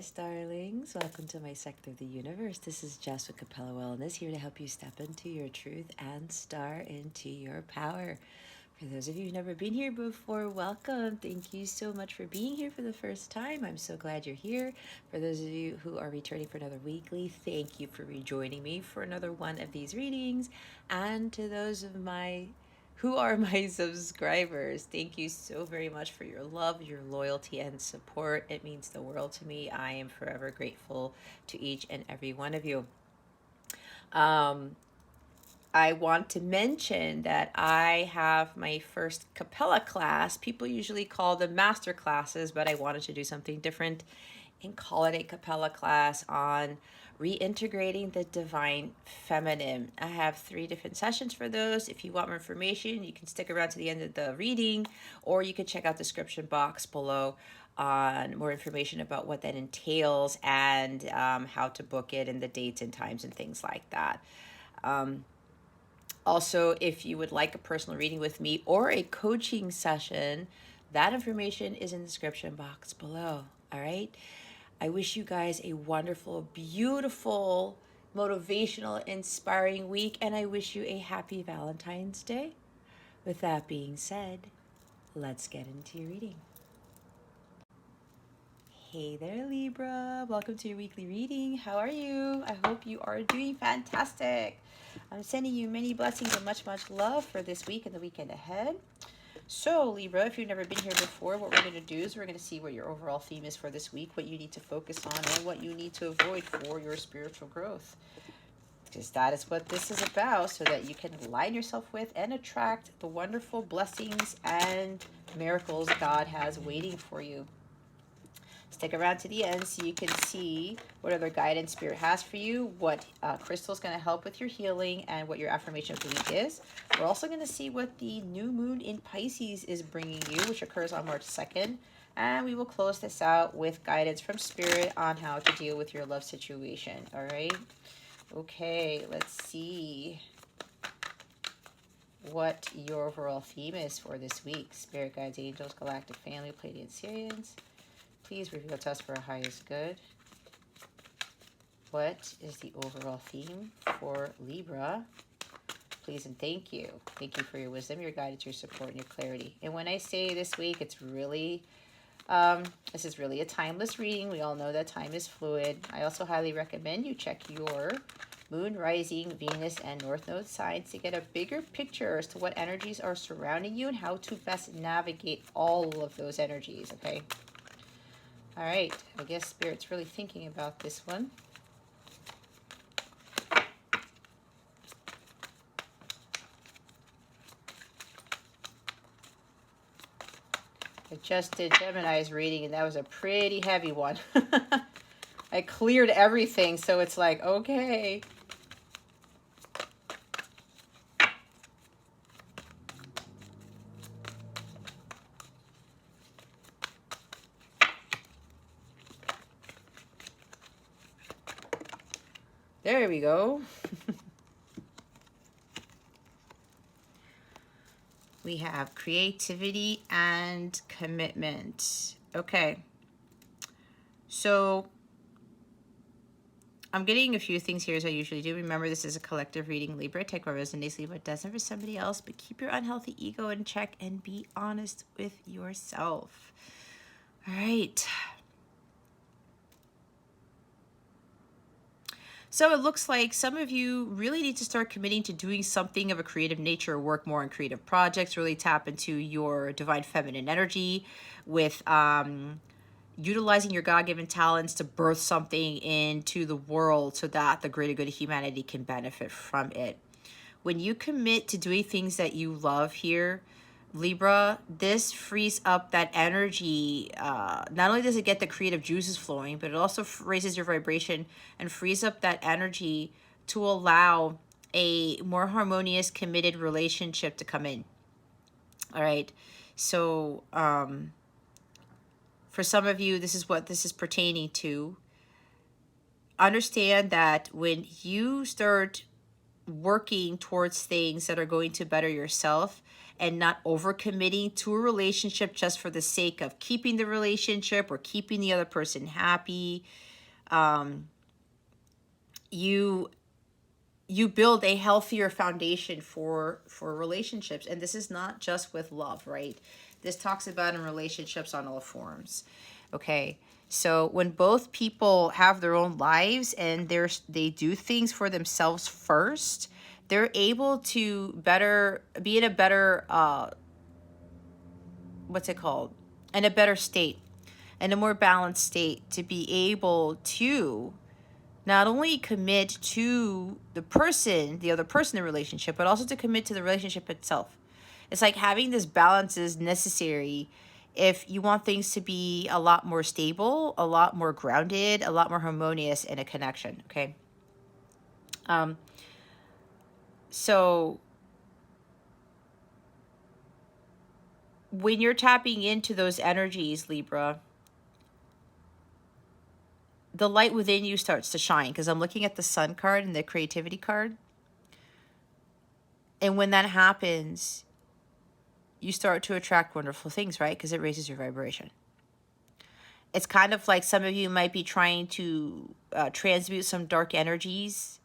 Yes, darlings. Welcome to my sector of the universe. This is Jess with Capella Wellness, here to help you step into your truth and star into your power. For those of you who've never been here before, welcome. Thank you so much for being here for the first time. I'm so glad you're here. For those of you who are returning for another weekly, thank you for rejoining me for another one of these readings. And to those of my who are my subscribers, thank you so very much for your love, your loyalty, and support. It means the world to me. I am forever grateful to each and every one of you. I want to mention that I have my first Capella class. People usually call them master classes, but I wanted to do something different and call it a Capella class on reintegrating the divine feminine. I have 3 different sessions for those. If you want more information, you can stick around to the end of the reading, or you can check out the description box below on more information about what that entails and how to book it and the dates and times and things like that. Also, if you would like a personal reading with me or a coaching session, that information is in the description box below. All right. I wish you guys a wonderful, beautiful, motivational, inspiring week, and I wish you a happy Valentine's Day. With that being said, let's get into your reading. Hey there, Libra. Welcome to your weekly reading. How are you? I hope you are doing fantastic. I'm sending you many blessings and much, much love for this week and the weekend ahead. So, Libra, if you've never been here before, what we're going to do is we're going to see what your overall theme is for this week, what you need to focus on, and what you need to avoid for your spiritual growth. Because that is what this is about, so that you can align yourself with and attract the wonderful blessings and miracles God has waiting for you. Stick around to the end so you can see what other guidance Spirit has for you, what crystal is going to help with your healing, and what your affirmation of the week is. We're also going to see what the new moon in Pisces is bringing you, which occurs on March 2nd. And we will close this out with guidance from Spirit on how to deal with your love situation. All right? Okay, let's see what your overall theme is for this week. Spirit guides, angels, galactic family, Pleiadian Syrians. Please reveal to us for our highest good. What is the overall theme for Libra? Please and thank you. Thank you for your wisdom, your guidance, your support, and your clarity. And when I say this week, it's really, this is really a timeless reading. We all know that time is fluid. I also highly recommend you check your moon, rising, Venus, and North Node signs to get a bigger picture as to what energies are surrounding you and how to best navigate all of those energies, okay? All right, I guess Spirit's really thinking about this one. I just did Gemini's reading, and that was a pretty heavy one. I cleared everything, so it's like, okay. There we go. We have creativity and commitment. Okay. So I'm getting a few things here as I usually do. Remember, this is a collective reading, Libra. Take what resonates, leave what doesn't for somebody else. But keep your unhealthy ego in check and be honest with yourself. All right. So it looks like some of you really need to start committing to doing something of a creative nature, work more on creative projects, really tap into your divine feminine energy with utilizing your God-given talents to birth something into the world so that the greater good of humanity can benefit from it. When you commit to doing things that you love here, Libra, this frees up that energy. Not only does it get the creative juices flowing, but it also raises your vibration and frees up that energy to allow a more harmonious, committed relationship to come in. All right. So for some of you, this is what this is pertaining to. Understand that when you start working towards things that are going to better yourself and not overcommitting to a relationship just for the sake of keeping the relationship or keeping the other person happy. You build a healthier foundation for relationships, and this is not just with love, right? This talks about in relationships on all forms. Okay, so when both people have their own lives and they do things for themselves first, they're able to be in a better what's it called, in a better state, in a more balanced state, to be able to not only commit to the other person in the relationship, but also to commit to the relationship itself. It's like having this balance is necessary if you want things to be a lot more stable, a lot more grounded, a lot more harmonious in a connection, okay? So when you're tapping into those energies, Libra, the light within you starts to shine, because I'm looking at the Sun card and the creativity card. And when that happens, you start to attract wonderful things, right? Because it raises your vibration. It's kind of like some of you might be trying to transmute some dark energies.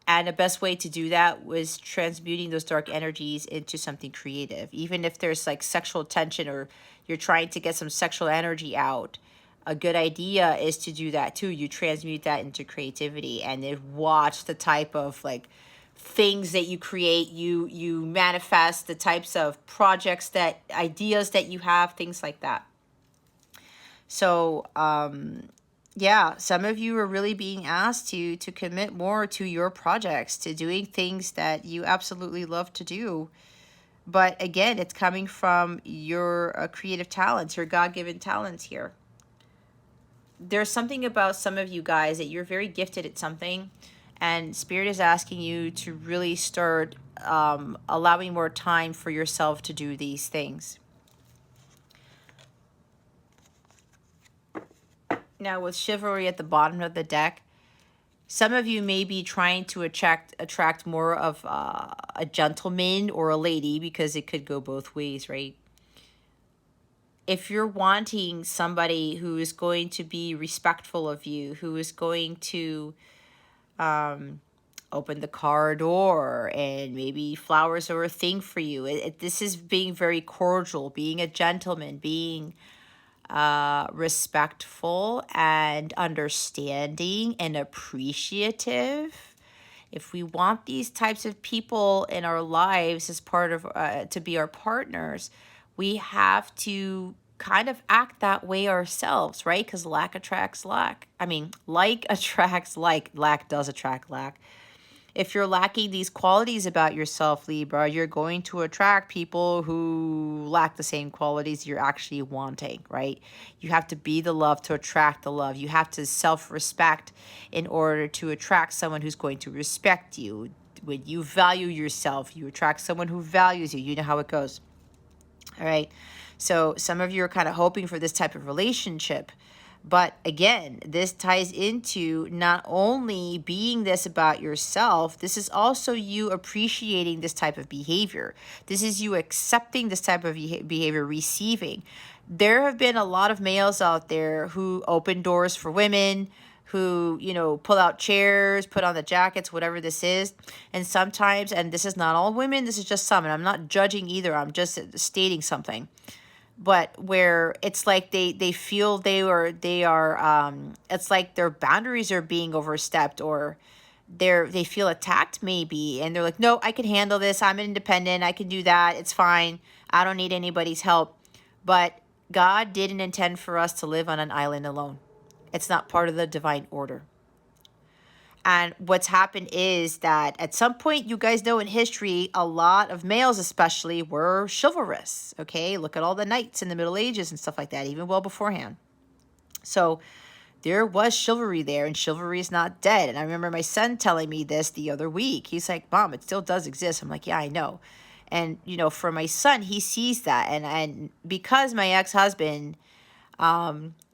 And the best way to do that was transmuting those dark energies into something creative. Even if there's like sexual tension or you're trying to get some sexual energy out, a good idea is to do that too. You transmute that into creativity, and then watch the type of like things that you create. You manifest the types of projects, that ideas that you have, things like that. So yeah, some of you are really being asked to commit more to your projects, to doing things that you absolutely love to do. But again, it's coming from your creative talents, your God-given talents here. There's something about some of you guys that you're very gifted at something, and Spirit is asking you to really start allowing more time for yourself to do these things. Now, with chivalry at the bottom of the deck, some of you may be trying to attract more of a gentleman or a lady, because it could go both ways, right? If you're wanting somebody who is going to be respectful of you, who is going to open the car door, and maybe flowers are a thing for you. This is being very cordial, being a gentleman, being respectful and understanding and appreciative. If we want these types of people in our lives as part of to be our partners, we have to kind of act that way ourselves, right? Because lack attracts lack. I mean, like attracts like. Lack does attract lack. If you're lacking these qualities about yourself, Libra, you're going to attract people who lack the same qualities you're actually wanting, right? You have to be the love to attract the love. You have to self-respect in order to attract someone who's going to respect you. When you value yourself, you attract someone who values you. You know how it goes. All right. So some of you are kind of hoping for this type of relationship. But again, this ties into not only being this about yourself, this is also you appreciating this type of behavior. This is you accepting this type of behavior, receiving. There have been a lot of males out there who open doors for women, who, pull out chairs, put on the jackets, whatever this is. And sometimes, and this is not all women, this is just some, and I'm not judging either, I'm just stating something. But where it's like they feel they are it's like their boundaries are being overstepped, or they feel attacked maybe, and they're like, no, I can handle this, I'm independent, I can do that, it's fine, I don't need anybody's help. But God didn't intend for us to live on an island alone. It's not part of the divine order. And what's happened is that at some point, you guys know in history, a lot of males especially were chivalrous, okay? Look at all the knights in the Middle Ages and stuff like that, even well beforehand. So there was chivalry there, and chivalry is not dead. And I remember my son telling me this the other week. He's like, Mom, it still does exist. I'm like, yeah, I know. And, for my son, he sees that. And because my ex-husband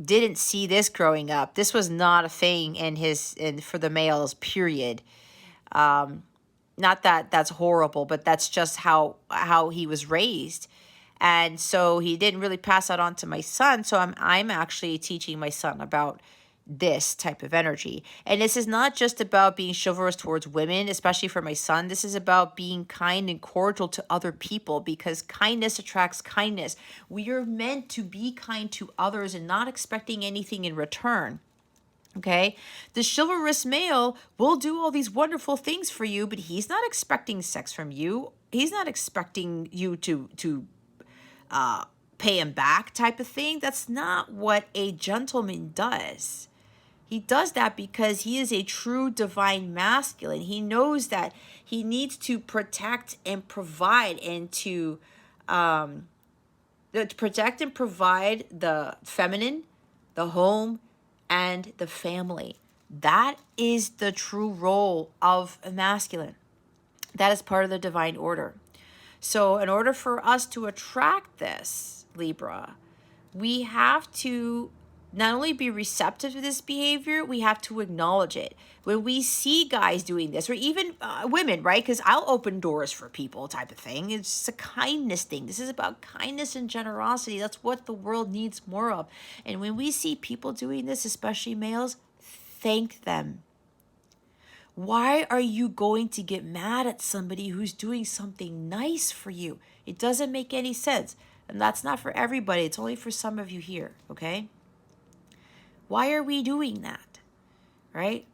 didn't see this growing up, this was not a thing for the males, period. not that that's horrible, but that's just how he was raised. And so he didn't really pass that on to my son. So I'm actually teaching my son about this type of energy. And this is not just about being chivalrous towards women, especially for my son. This is about being kind and cordial to other people, because kindness attracts kindness. We are meant to be kind to others and not expecting anything in return. Okay, the chivalrous male will do all these wonderful things for you, but he's not expecting sex from you. He's not expecting you to pay him back, type of thing. That's not what a gentleman does. He does that because he is a true divine masculine. He knows that he needs to protect and provide, and to protect and provide the feminine, the home, and the family. That is the true role of a masculine. That is part of the divine order. So in order for us to attract this, Libra, we have to not only be receptive to this behavior, we have to acknowledge it. When we see guys doing this, or even women, right? Because I'll open doors for people, type of thing. It's just a kindness thing. This is about kindness and generosity. That's what the world needs more of. And when we see people doing this, especially males, thank them. Why are you going to get mad at somebody who's doing something nice for you? It doesn't make any sense. And that's not for everybody. It's only for some of you here, okay? Why are we doing that, right?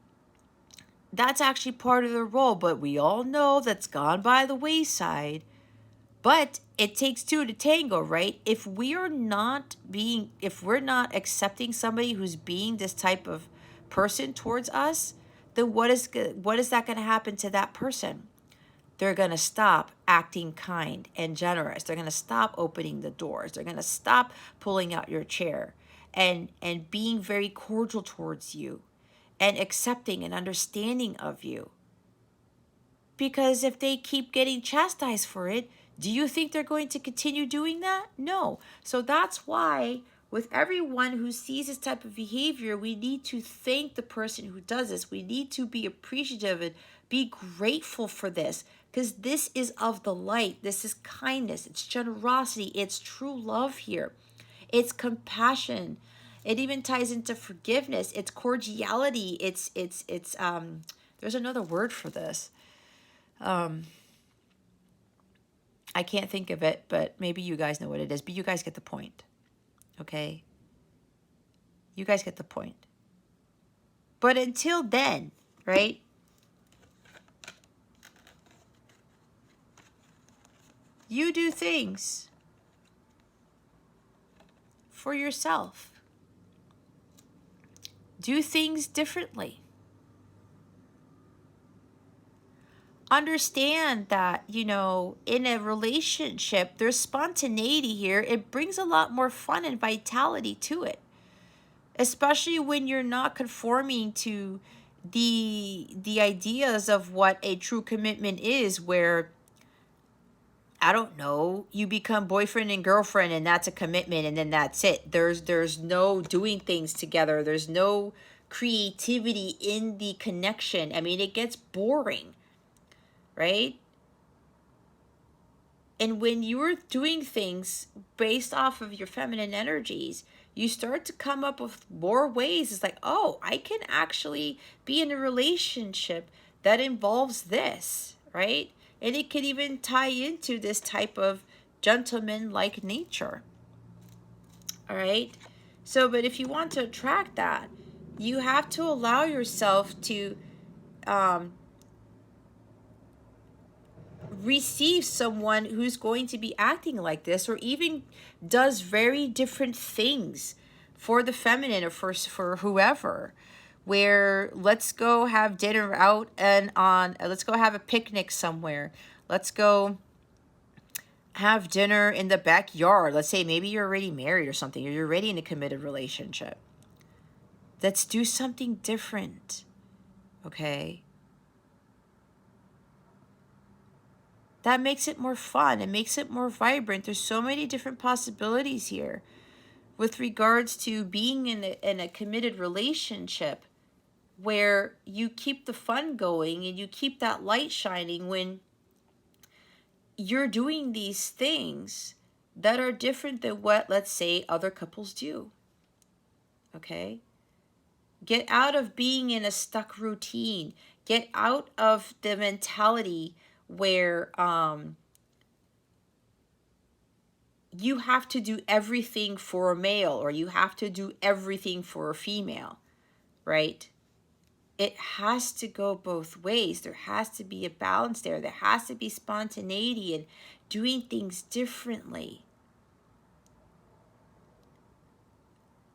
That's actually part of the role, but we all know that's gone by the wayside. But it takes two to tango, right? If we're not accepting somebody who's being this type of person towards us, then what is that going to happen to that person? They're going to stop acting kind and generous. They're going to stop opening the doors. They're going to stop pulling out your chair and being very cordial towards you and accepting and understanding of you. Because if they keep getting chastised for it, do you think they're going to continue doing that? No. So that's why with everyone who sees this type of behavior, we need to thank the person who does this. We need to be appreciative and be grateful for this, because this is of the light. This is kindness. It's generosity. It's true love here. It's compassion. It even ties into forgiveness. It's cordiality. It's there's another word for this. I can't think of it, but maybe you guys know what it is. But you guys get the point. Okay? You guys get the point. But until then, right? You do things for yourself. Do things differently. Understand that, in a relationship, there's spontaneity here. It brings a lot more fun and vitality to it, especially when you're not conforming to the ideas of what a true commitment is, where, I don't know, you become boyfriend and girlfriend and that's a commitment and then that's it. There's no doing things together. There's no creativity in the connection. I mean, it gets boring. Right? And when you're doing things based off of your feminine energies, you start to come up with more ways. It's like, oh, I can actually be in a relationship that involves this, right? And it can even tie into this type of gentleman-like nature. All right? So, but if you want to attract that, you have to allow yourself to receive someone who's going to be acting like this, or even does very different things for the feminine, or for whoever, where let's go have dinner out and let's go have a picnic somewhere. Let's go have dinner in the backyard. Let's say maybe you're already married or something, or you're already in a committed relationship. Let's do something different. Okay? That makes it more fun. It makes it more vibrant. There's so many different possibilities here with regards to being in a committed relationship. where you keep the fun going and you keep that light shining when you're doing these things that are different than what, let's say, other couples do. Okay? Get out of being in a stuck routine. Get out of the mentality where you have to do everything for a male or you have to do everything for a female, right? It has to go both ways. There has to be a balance there. There has to be spontaneity and doing things differently,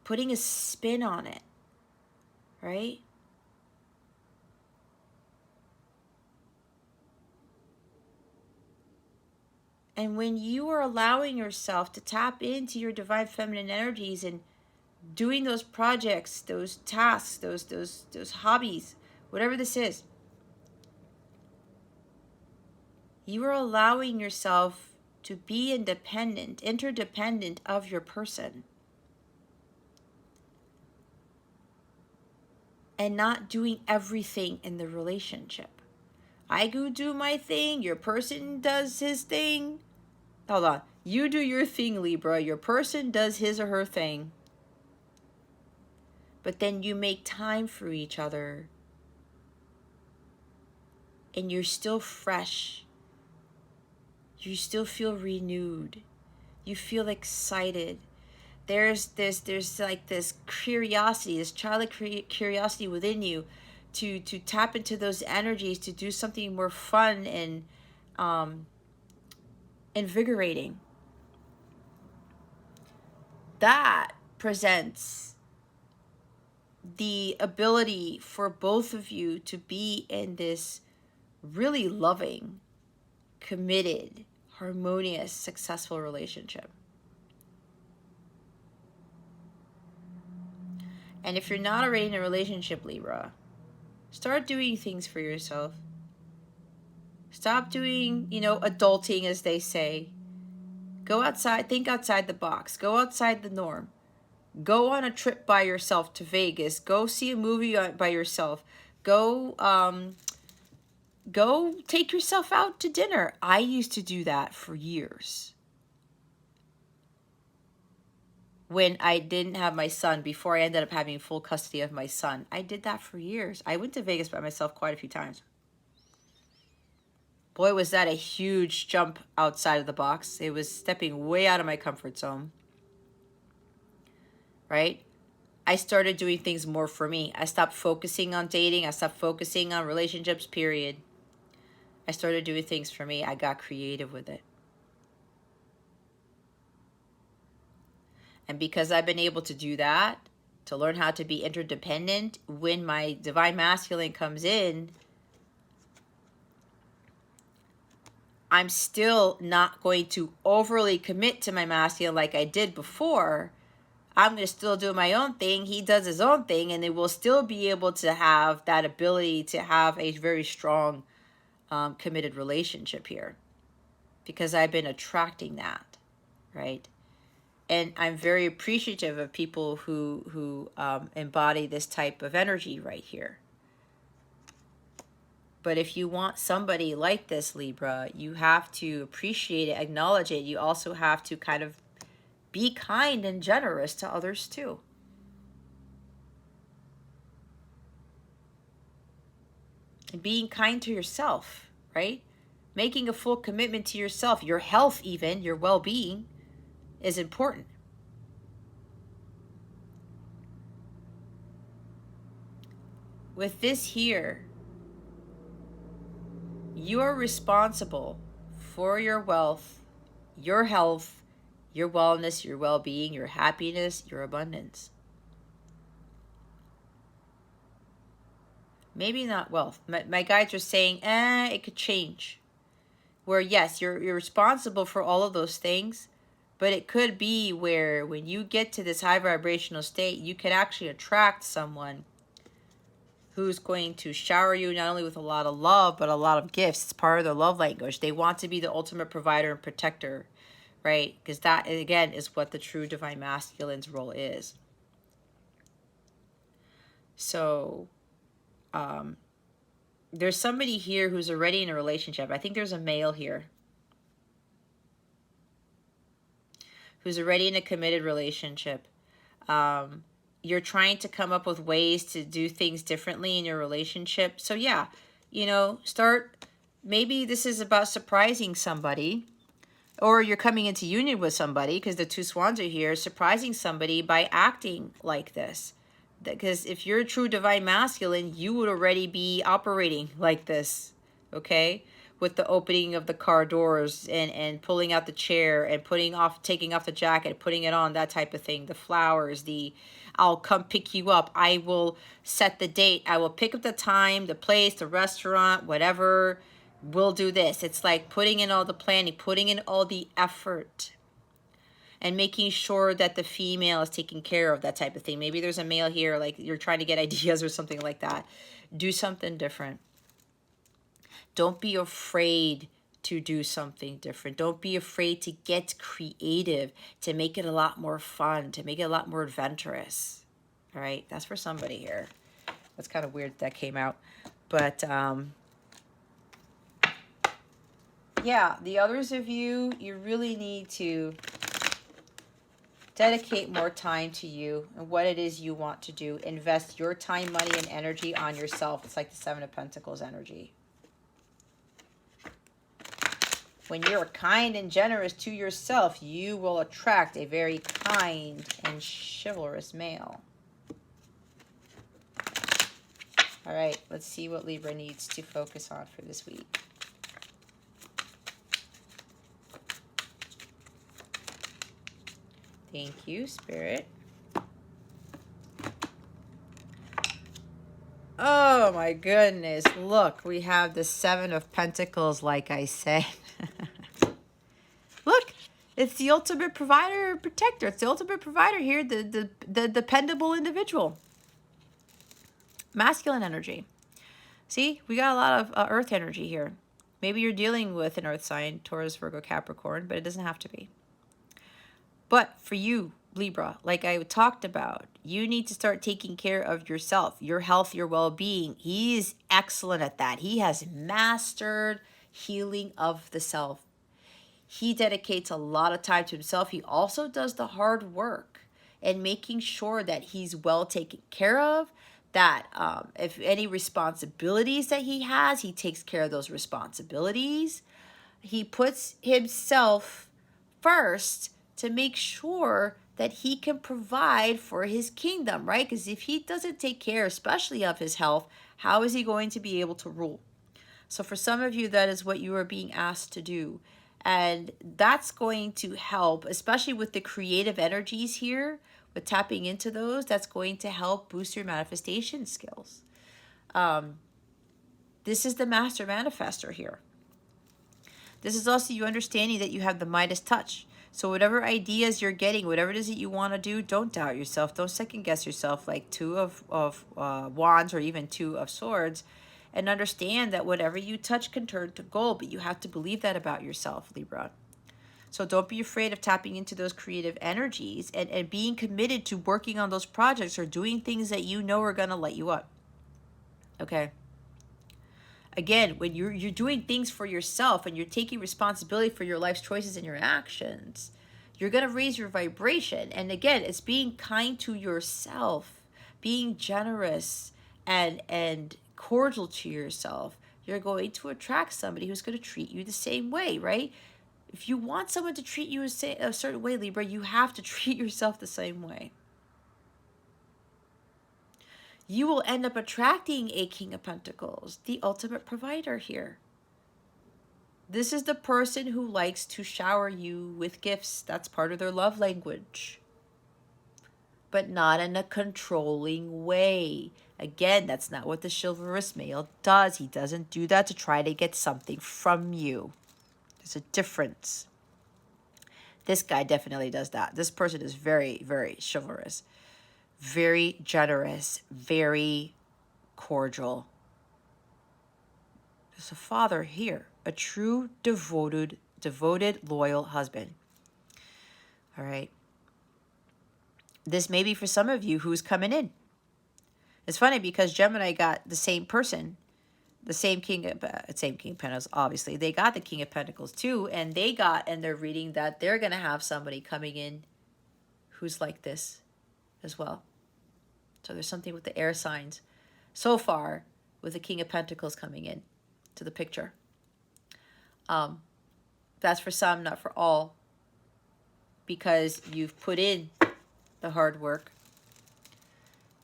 putting a spin on it, right? And when you are allowing yourself to tap into your divine feminine energies and doing those projects, those tasks, those hobbies, whatever this is, you are allowing yourself to be independent, interdependent of your person, and not doing everything in the relationship. I go do my thing, your person does his thing. Hold on. You do your thing, Libra. Your person does his or her thing. But then you make time for each other. And you're still fresh. You still feel renewed. You feel excited. There's like this curiosity, this childlike curiosity within you to tap into those energies, to do something more fun and invigorating. That presents the ability for both of you to be in this really loving, committed, harmonious, successful relationship. And if you're not already in a relationship, Libra, start doing things for yourself. Stop doing, adulting, as they say. Go outside, think outside the box. Go outside the norm. Go on a trip by yourself to Vegas. Go see a movie by yourself. Go take yourself out to dinner. I used to do that for years. When I didn't have my son, before I ended up having full custody of my son, I did that for years. I went to Vegas by myself quite a few times. Boy, was that a huge jump outside of the box. It was stepping way out of my comfort zone. Right? I started doing things more for me. I stopped focusing on dating. I stopped focusing on relationships, period. I started doing things for me. I got creative with it. And because I've been able to do that, to learn how to be interdependent, when my divine masculine comes in, I'm still not going to overly commit to my masculine like I did before. I'm going to still do my own thing. He does his own thing, and they will still be able to have that ability to have a very strong, committed relationship here, because I've been attracting that, right? And I'm very appreciative of people who embody this type of energy right here. But if you want somebody like this, Libra, you have to appreciate it, acknowledge it. You also have to kind of be kind and generous to others too. And being kind to yourself, right? Making a full commitment to yourself, your health even, your well-being is important. With this here, you are responsible for your wealth, your health, your wellness, your well-being, your happiness, your abundance. Maybe not wealth. My guides are saying, it could change. Where yes, you're responsible for all of those things, but it could be where when you get to this high vibrational state, you could actually attract someone who's going to shower you not only with a lot of love, but a lot of gifts. It's part of their love language. They want to be the ultimate provider and protector, right? Because that, again, is what the true divine masculine's role is. So There's somebody here who's already in a relationship. I think there's a male here who's already in a committed relationship. You're trying to come up with ways to do things differently in your relationship. So yeah, you know, start, maybe this is about surprising somebody, or you're coming into union with somebody, because the two swans are here, surprising somebody by acting like this. Because if you're a true divine masculine, you would already be operating like this, okay? With the opening of the car doors and pulling out the chair and taking off the jacket, putting it on, that type of thing. The flowers, I'll come pick you up. I will set the date. I will pick up the time, the place, the restaurant, whatever. We'll do this. It's like putting in all the planning, putting in all the effort, and making sure that the female is taken care of, that type of thing. Maybe there's a male here, like you're trying to get ideas or something like that. Do something different. Don't be afraid to do something different. Don't be afraid to get creative, to make it a lot more fun, to make it a lot more adventurous. All right, that's for somebody here. That's kind of weird that came out. But yeah, the others of you, you really need to dedicate more time to you and what it is you want to do. Invest your time, money, and energy on yourself. It's like the Seven of Pentacles energy. When you're kind and generous to yourself, you will attract a very kind and chivalrous male. All right, let's see what Libra needs to focus on for this week. Thank you, Spirit. Oh my goodness. Look, we have the Seven of Pentacles, like I said. Look, it's the ultimate provider and protector. It's the ultimate provider here, the dependable individual. Masculine energy. See, we got a lot of earth energy here. Maybe you're dealing with an earth sign, Taurus, Virgo, Capricorn, but it doesn't have to be. But for you, Libra, like I talked about, you need to start taking care of yourself, your health, your well-being. He is excellent at that. He has mastered healing of the self. He dedicates a lot of time to himself. He also does the hard work and making sure that he's well taken care of, that if any responsibilities that he has, he takes care of those responsibilities. He puts himself first to make sure that he can provide for his kingdom, right? Because if he doesn't take care, especially of his health, how is he going to be able to rule? So for some of you, that is what you are being asked to do. And that's going to help, especially with the creative energies here, with tapping into those, that's going to help boost your manifestation skills. This is the Master Manifesto here. This is also you understanding that you have the Midas touch. So whatever ideas you're getting, whatever it is that you want to do, don't doubt yourself. Don't second guess yourself like Two of Wands or even Two of Swords. And understand that whatever you touch can turn to gold. But you have to believe that about yourself, Libra. So don't be afraid of tapping into those creative energies and being committed to working on those projects or doing things that you know are going to light you up. Okay? Again, when you're doing things for yourself and you're taking responsibility for your life's choices and your actions, you're going to raise your vibration. And again, it's being kind to yourself, being generous and cordial to yourself. You're going to attract somebody who's going to treat you the same way, right? If you want someone to treat you a certain way, Libra, you have to treat yourself the same way. You will end up attracting a King of Pentacles, the ultimate provider here. This is the person who likes to shower you with gifts. That's part of their love language. But not in a controlling way. Again, that's not what the chivalrous male does. He doesn't do that to try to get something from you. There's a difference. This guy definitely does that. This person is very, very chivalrous. Very generous, very cordial. There's a father here, a true devoted, loyal husband. All right. This may be for some of you who's coming in. It's funny because Gemini got the same person, the same King of Pentacles, obviously. They got the King of Pentacles too, and they got, and they're reading that they're going to have somebody coming in who's like this as well. So there's something with the air signs so far with the King of Pentacles coming in to the picture. That's for some, not for all, because you've put in the hard work.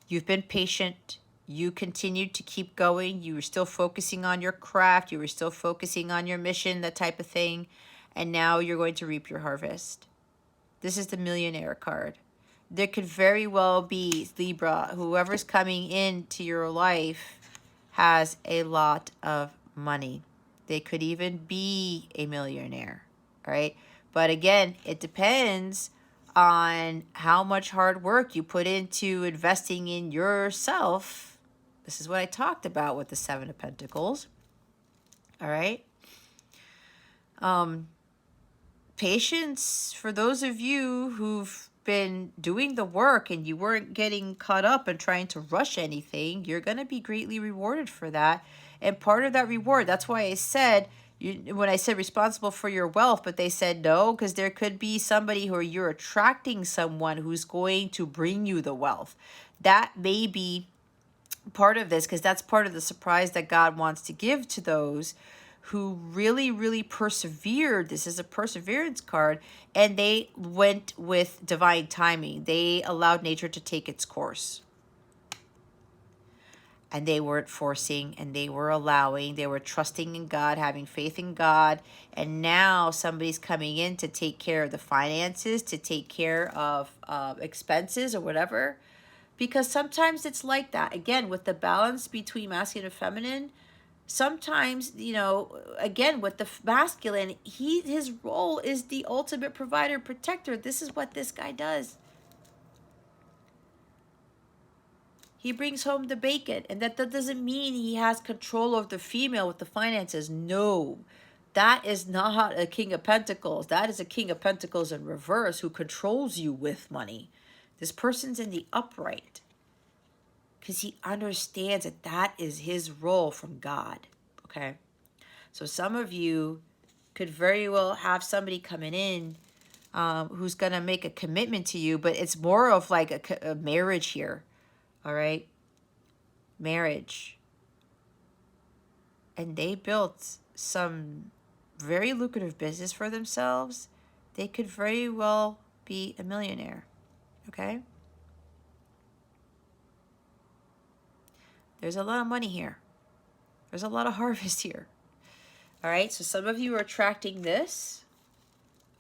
You've been patient. You continued to keep going. You were still focusing on your craft. You were still focusing on your mission, that type of thing. And now you're going to reap your harvest. This is the Millionaire card. There could very well be, Libra, whoever's coming into your life has a lot of money. They could even be a millionaire, right? But again, it depends on how much hard work you put into investing in yourself. This is what I talked about with the Seven of Pentacles. All right. Patience, for those of you who've been doing the work and you weren't getting caught up and trying to rush anything, you're going to be greatly rewarded for that. And part of that reward, that's why I said, when I said responsible for your wealth, but they said no, because there could be somebody who you're attracting someone who's going to bring you the wealth. That may be part of this, because that's part of the surprise that God wants to give to those who really, really persevered. This is a perseverance card, and they went with divine timing. They allowed nature to take its course. And they weren't forcing, and they were allowing, they were trusting in God, having faith in God. And now somebody's coming in to take care of the finances, to take care of expenses or whatever. Because sometimes it's like that. Again, with the balance between masculine and feminine, sometimes, you know, again, with the masculine, his role is the ultimate provider, protector. This is what this guy does. He brings home the bacon, and that doesn't mean he has control over the female with the finances. No, that is not a King of Pentacles. That is a King of Pentacles in reverse who controls you with money. This person's in the upright because he understands that that is his role from God, okay? So some of you could very well have somebody coming in who's going to make a commitment to you, but it's more of like a marriage here. All right, marriage. And they built some very lucrative business for themselves. They could very well be a millionaire, okay? There's a lot of money here. There's a lot of harvest here. All right, so some of you are attracting this.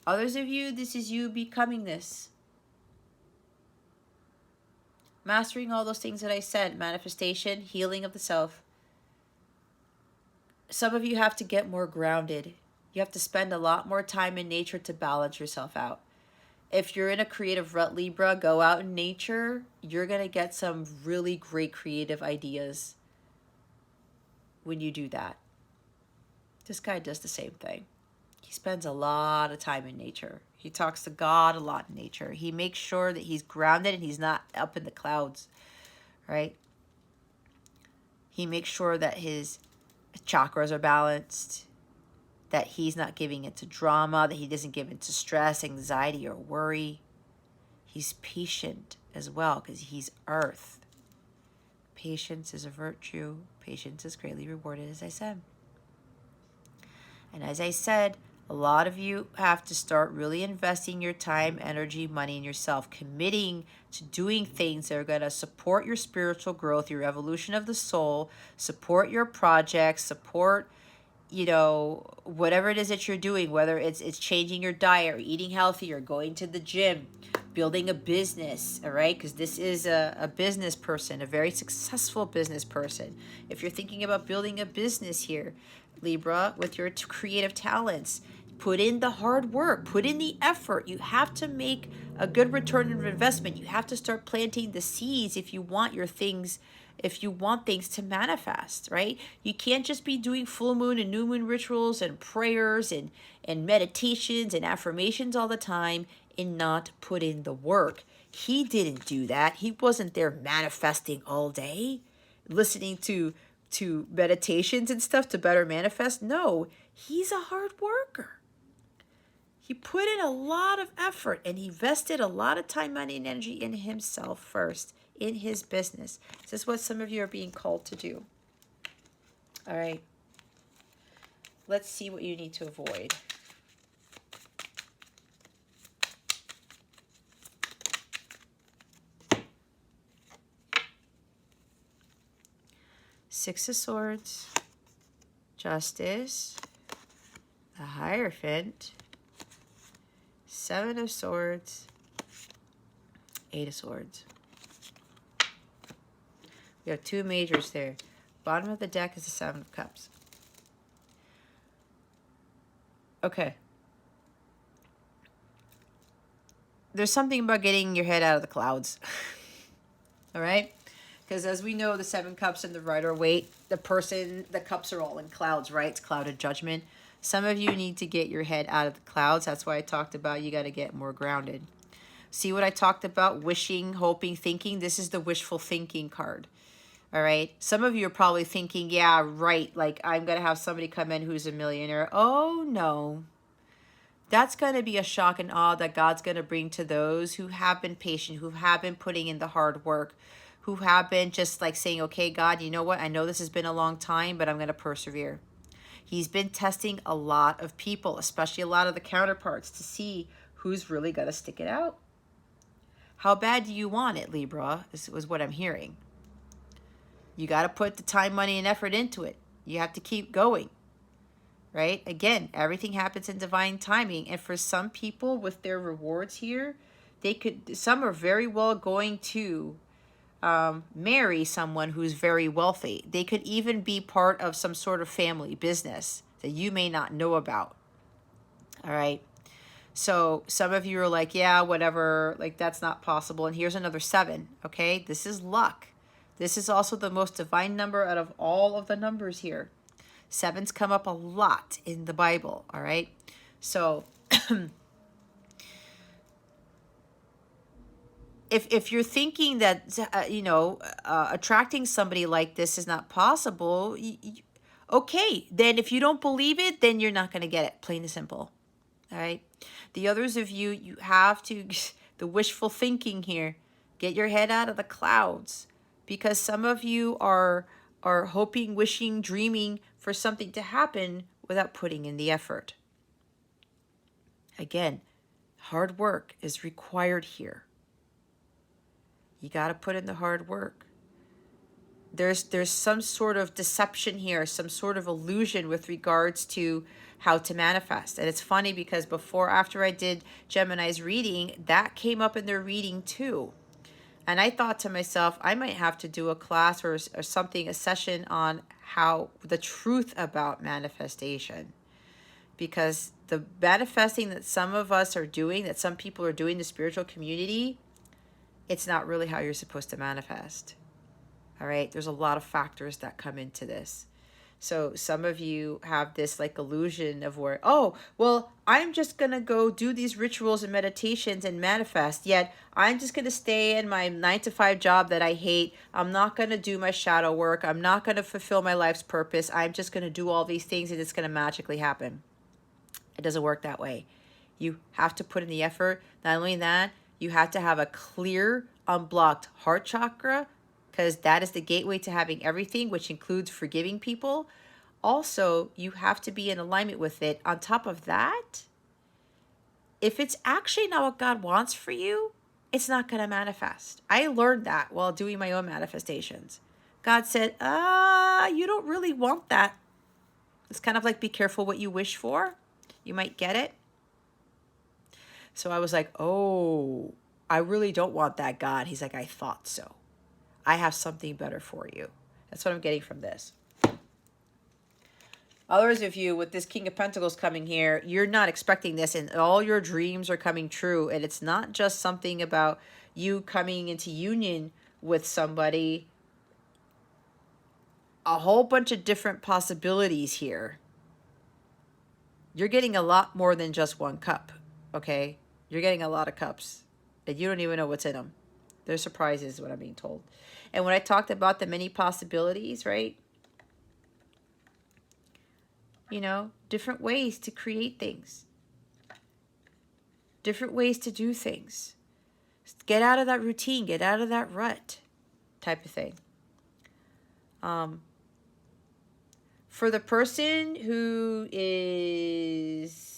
Others of you, this is you becoming this. Mastering all those things that I said, manifestation, healing of the self. Some of you have to get more grounded. You have to spend a lot more time in nature to balance yourself out. If you're in a creative rut, Libra, go out in nature. You're going to get some really great creative ideas when you do that. This guy does the same thing. He spends a lot of time in nature. He talks to God a lot in nature. He makes sure that he's grounded and he's not up in the clouds, right? He makes sure that his chakras are balanced, that he's not giving into drama, that he doesn't give into stress, anxiety, or worry. He's patient as well because he's earth. Patience is a virtue. Patience is greatly rewarded, as I said. And as I said, a lot of you have to start really investing your time, energy, money in yourself, committing to doing things that are going to support your spiritual growth, your evolution of the soul, support your projects, support, you know, whatever it is that you're doing, whether it's changing your diet or eating healthy or going to the gym, building a business, all right? Because this is a business person, a very successful business person. If you're thinking about building a business here, Libra, with your creative talents, put in the hard work, put in the effort. You have to make a good return of investment. You have to start planting the seeds if you want your things, if you want things to manifest, right? You can't just be doing full moon and new moon rituals and prayers and meditations and affirmations all the time and not put in the work. He didn't do that. He wasn't there manifesting all day, listening to meditations and stuff to better manifest. No, he's a hard worker. He put in a lot of effort and he invested a lot of time, money, and energy in himself first, in his business. This is what some of you are being called to do. All right. Let's see what you need to avoid. Six of Swords, Justice, the Hierophant, Seven of Swords, Eight of Swords. We have two majors there. Bottom of the deck is the Seven of Cups. Okay. There's something about getting your head out of the clouds. All right? Because as we know, the Seven Cups and the Rider-Waite, the cups are all in clouds, right? It's clouded judgment. Some of you need to get your head out of the clouds. That's why I talked about you got to get more grounded. See what I talked about? Wishing, hoping, thinking. This is the wishful thinking card. All right. Some of you are probably thinking, yeah, right. Like I'm going to have somebody come in who's a millionaire. Oh, no. That's going to be a shock and awe that God's going to bring to those who have been patient, who have been putting in the hard work, who have been just like saying, okay, God, you know what? I know this has been a long time, but I'm going to persevere. He's been testing a lot of people, especially a lot of the counterparts, to see who's really going to stick it out. How bad do you want it, Libra? This was what I'm hearing. You got to put the time, money, and effort into it. You have to keep going, right? Again, everything happens in divine timing. And for some people with their rewards here, some are very well going to marry someone who's very wealthy. They could even be part of some sort of family business that you may not know about. All right. So some of you are like, yeah, whatever, like that's not possible. And here's another 7. Okay. This is luck. This is also the most divine number out of all of the numbers here. 7s come up a lot in the Bible. All right. So if you're thinking that, attracting somebody like this is not possible, okay, then if you don't believe it, then you're not going to get it, plain and simple. All right. The others of you, you have to, the wishful thinking here, get your head out of the clouds, because some of you are hoping, wishing, dreaming for something to happen without putting in the effort. Again, hard work is required here. You got to put in the hard work. There's some sort of deception here, some sort of illusion with regards to how to manifest. And it's funny because after I did Gemini's reading, that came up in their reading too. And I thought to myself, I might have to do a class or something, a session on how the truth about manifestation. Because the manifesting that some of us are doing, that some people are doing in the spiritual community, it's not really how you're supposed to manifest. All right. There's a lot of factors that come into this. So some of you have this like illusion of where, oh, well, I'm just going to go do these rituals and meditations and manifest. Yet I'm just going to stay in my 9-to-5 job that I hate. I'm not going to do my shadow work. I'm not going to fulfill my life's purpose. I'm just going to do all these things and it's going to magically happen. It doesn't work that way. You have to put in the effort. Not only that, you have to have a clear, unblocked heart chakra, because that is the gateway to having everything, which includes forgiving people. Also, you have to be in alignment with it. On top of that, if it's actually not what God wants for you, it's not going to manifest. I learned that while doing my own manifestations. God said, you don't really want that. It's kind of like, be careful what you wish for. You might get it. So I was like, oh, I really don't want that, God. He's like, I thought so. I have something better for you. That's what I'm getting from this. Others of you with this King of Pentacles coming here, you're not expecting this and all your dreams are coming true. And it's not just something about you coming into union with somebody. A whole bunch of different possibilities here. You're getting a lot more than just one cup, okay? You're getting a lot of cups, and you don't even know what's in them. They're surprises, is what I'm being told. And when I talked about the many possibilities, right? You know, different ways to create things. Different ways to do things. Get out of that routine. Get out of that rut type of thing. For the person who is,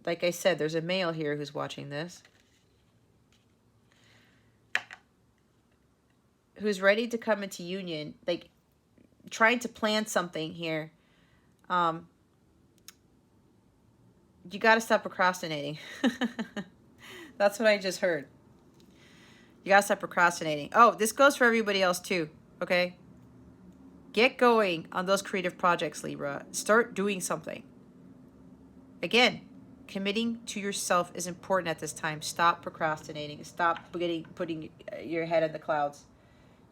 like I said, there's a male here who's watching this, who's ready to come into union, like trying to plan something here. You got to stop procrastinating. That's what I just heard. You got to stop procrastinating. Oh, this goes for everybody else too, okay? Get going on those creative projects, Libra. Start doing something. Again, committing to yourself is important at this time. Stop procrastinating. Stop putting your head in the clouds.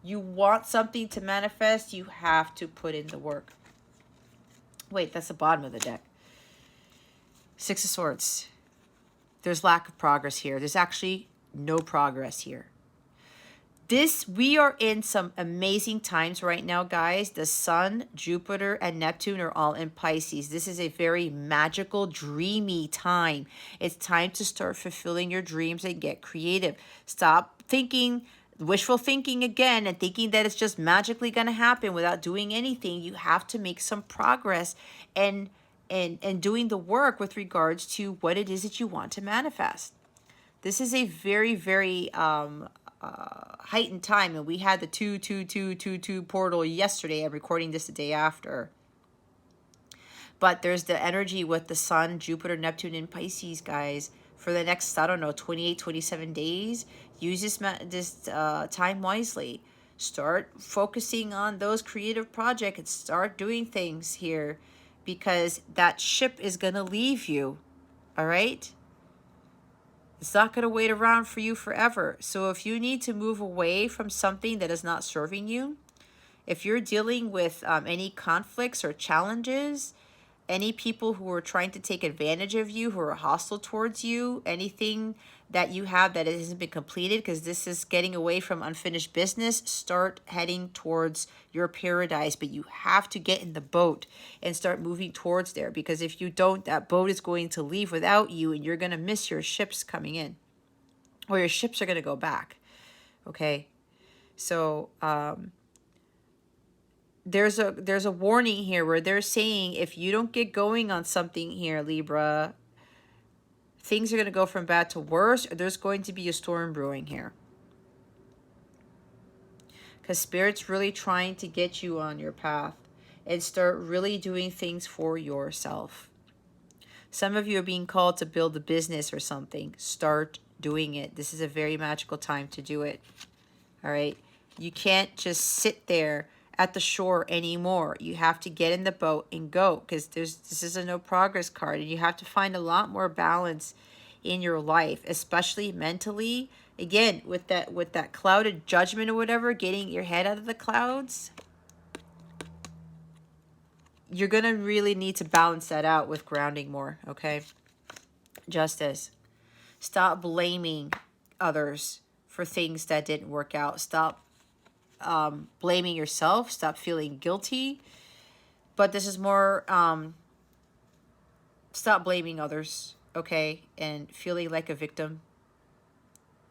You want something to manifest, you have to put in the work. Wait, that's the bottom of the deck. Six of Swords. There's lack of progress here. There's actually no progress here. We are in some amazing times right now, guys. The Sun, Jupiter, and Neptune are all in Pisces. This is a very magical, dreamy time. It's time to start fulfilling your dreams and get creative. Stop thinking, wishful thinking again, and thinking that it's just magically going to happen without doing anything. You have to make some progress and doing the work with regards to what it is that you want to manifest. This is a very, very heightened time, and we had the 22222 portal yesterday. I'm recording this the day after. But there's the energy with the Sun, Jupiter, Neptune, and Pisces, guys. For the next, I don't know, 28, 27 days, use this time wisely. Start focusing on those creative projects and start doing things here, because that ship is going to leave you, all right? It's not going to wait around for you forever. So if you need to move away from something that is not serving you, if you're dealing with any conflicts or challenges, any people who are trying to take advantage of you, who are hostile towards you, anything that you have that hasn't been completed, because this is getting away from unfinished business, start heading towards your paradise. But you have to get in the boat and start moving towards there, because if you don't, that boat is going to leave without you, and you're going to miss your ships coming in, or your ships are going to go back. Okay, so there's a warning here where they're saying if you don't get going on something here, Libra, things are going to go from bad to worse, or there's going to be a storm brewing here. Because Spirit's really trying to get you on your path and start really doing things for yourself. Some of you are being called to build a business or something. Start doing it. This is a very magical time to do it. All right? You can't just sit there at the shore anymore. You have to get in the boat and go, because this is a no progress card, and you have to find a lot more balance in your life, especially mentally. Again, with that clouded judgment or whatever, getting your head out of the clouds, you're gonna really need to balance that out with grounding more. Okay? Justice. Stop blaming others for things that didn't work out. Stop blaming yourself. Stop feeling guilty. But this is more stop blaming others, okay, and feeling like a victim.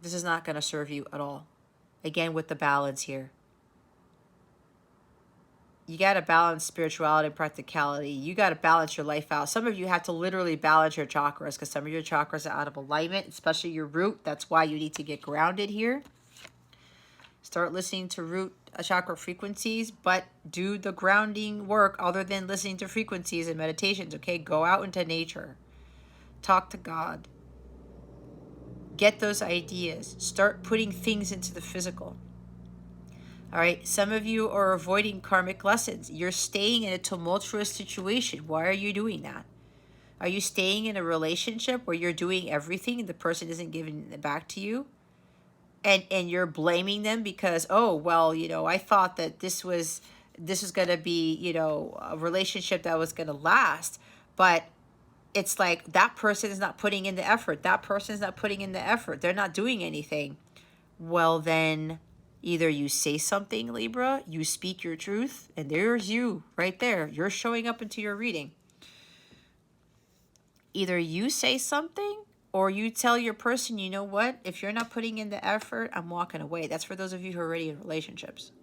This is not going to serve you at all. Again, with the balance here, you got to balance spirituality and practicality. You got to balance your life out. Some of you have to literally balance your chakras, because some of your chakras are out of alignment, especially your root. That's why you need to get grounded here. Start listening to root chakra frequencies, but do the grounding work other than listening to frequencies and meditations, okay? Go out into nature. Talk to God. Get those ideas. Start putting things into the physical. All right? Some of you are avoiding karmic lessons. You're staying in a tumultuous situation. Why are you doing that? Are you staying in a relationship where you're doing everything and the person isn't giving it back to you? And you're blaming them because, oh, well, you know, I thought that this was going to be, you know, a relationship that was going to last. But it's like that person is not putting in the effort. That person is not putting in the effort. They're not doing anything. Well, then either you say something, Libra, you speak your truth, and there's you right there. You're showing up into your reading. Either you say something or you tell your person, you know what? If you're not putting in the effort, I'm walking away. That's for those of you who are already in relationships.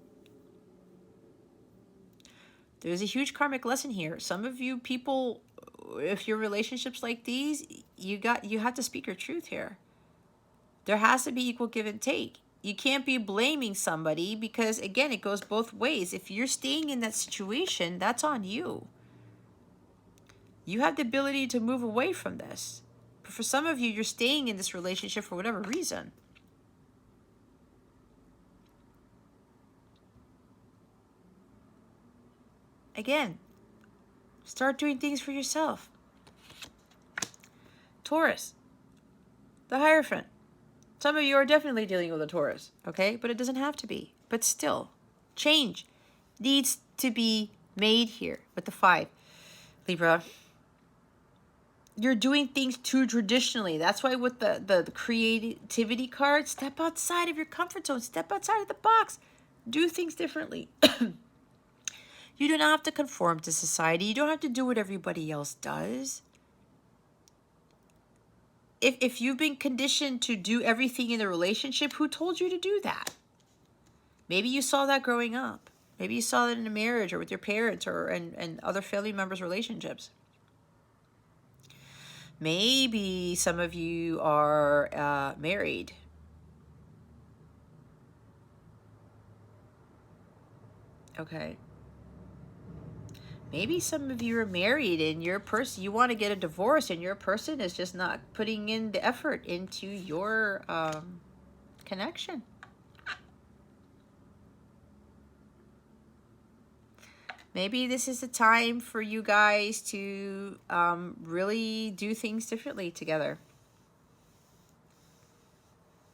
There's a huge karmic lesson here. Some of you people, if your relationships like these, you have to speak your truth here. There has to be equal give and take. You can't be blaming somebody because, again, it goes both ways. If you're staying in that situation, that's on you. You have the ability to move away from this. But for some of you, you're staying in this relationship for whatever reason. Again, start doing things for yourself. Taurus, the Hierophant. Some of you are definitely dealing with a Taurus, okay? But it doesn't have to be. But still, change needs to be made here with the 5. Libra, you're doing things too traditionally. That's why with the creativity card, step outside of your comfort zone. Step outside of the box. Do things differently. You do not have to conform to society. You don't have to do what everybody else does. If you've been conditioned to do everything in the relationship, who told you to do that? Maybe you saw that growing up. Maybe you saw that in a marriage or with your parents or and other family members' relationships. Maybe some of you are married. Okay. Maybe some of you are married and your person, you want to get a divorce and your person is just not putting in the effort into your connection. Maybe this is the time for you guys to really do things differently together.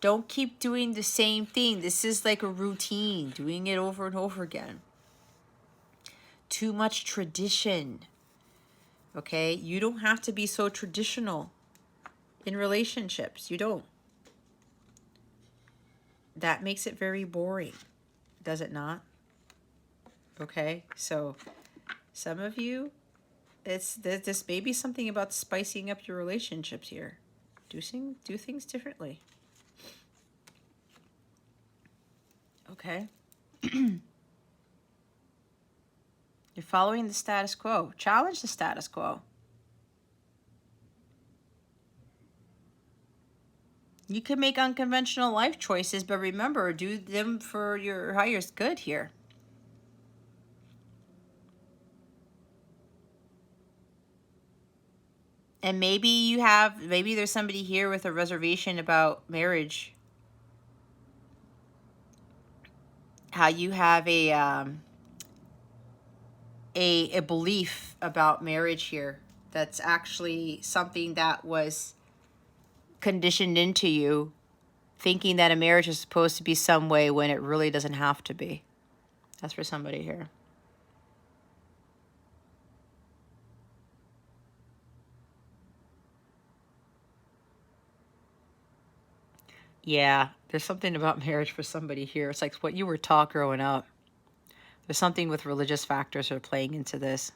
Don't keep doing the same thing. This is like a routine, doing it over and over again. Too much tradition. Okay? You don't have to be so traditional in relationships. You don't. That makes it very boring, does it not? Okay? So some of you, this may be something about spicing up your relationships here. Do things differently. Okay? You're following the status quo. Challenge the status quo. You can make unconventional life choices, but remember, do them for your highest good here. And maybe there's somebody here with a reservation about marriage. How you have a belief about marriage here that's actually something that was conditioned into you, thinking that a marriage is supposed to be some way when it really doesn't have to be. That's for somebody here. Yeah, there's something about marriage for somebody here. It's like what you were taught growing up. There's something with religious factors that are playing into this.